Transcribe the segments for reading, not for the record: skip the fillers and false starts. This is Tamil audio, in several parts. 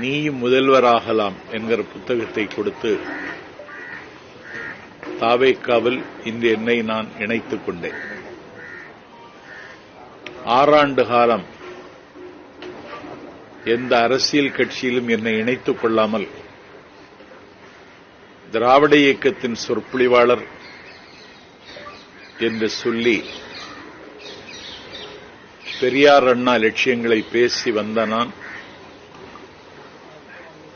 நீயும் முதல்வராகலாம் என்கிற புத்தகத்தை கொடுத்து தாவேக்காவில் இந்த என்னை நான் இணைத்துக் கொண்டேன். 6 ஆண்டு காலம் எந்த அரசியல் கட்சியிலும் என்னை இணைத்துக் கொள்ளாமல் திராவிட இயக்கத்தின் சொற்பொழிவாளர் என்று சொல்லி பெரியார் அண்ணா லட்சியங்களை பேசி வந்த நான்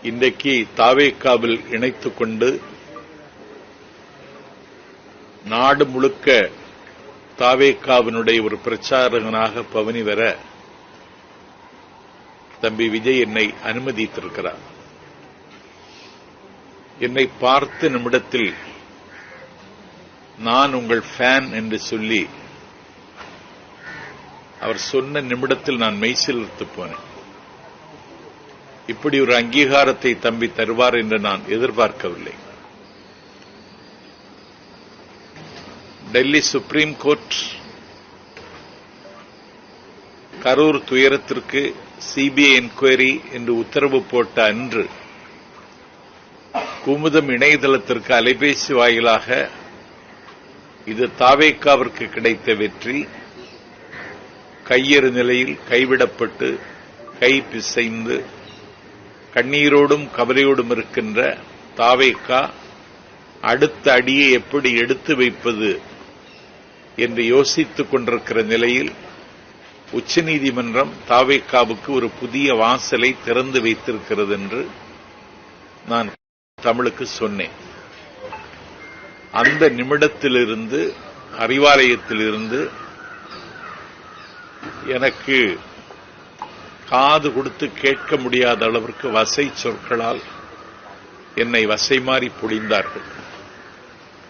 இன்றைக்கு தாவேக்காவில் இணைத்துக் கொண்டு நாடு முழுக்க தாவேக்காவினுடைய ஒரு பிரச்சாரகனாக பவனி வர தம்பி விஜய் என்னை அனுமதித்திருக்கிறார். என்னை பார்த்த நிமிடத்தில் நான் உங்கள் ஃபேன் என்று சொல்லி அவர் சொன்ன நிமிடத்தில் நான் மெய்சிலிர்த்து போனேன். இப்படி ஒரு அங்கீகாரத்தை தம்பி தருவார் என்று நான் எதிர்பார்க்கவில்லை. டெல்லி சுப்ரீம் கோர்ட் கரூர் துயரத்திற்கு சிபிஐ என்கொயரி என்று உத்தரவு போட்ட அன்று குமுதம் இணையதளத்திற்கு அலைபேசி வாயிலாக இது தாவேக்காவிற்கு கிடைத்த வெற்றி, கையெறு நிலையில் கைவிடப்பட்டு கை பிசைந்து கண்ணீரோடும் கவலையோடும் இருக்கின்ற தாவேக்கா அடுத்த அடியை எப்படி எடுத்து வைப்பது என்று யோசித்துக் கொண்டிருக்கிற நிலையில் உச்சநீதிமன்றம் தாவேக்காவுக்கு ஒரு புதிய வாசலை திறந்து வைத்திருக்கிறது என்று நான் தமிழுக்கு சொன்னேன். அந்த நிமிடத்திலிருந்து அறிவாலயத்திலிருந்து எனக்கு காது கொடுத்து கேட்க முடியாத அளவிற்கு வசை சொற்களால் என்னை வசை மாறி பொழிந்தார்கள்.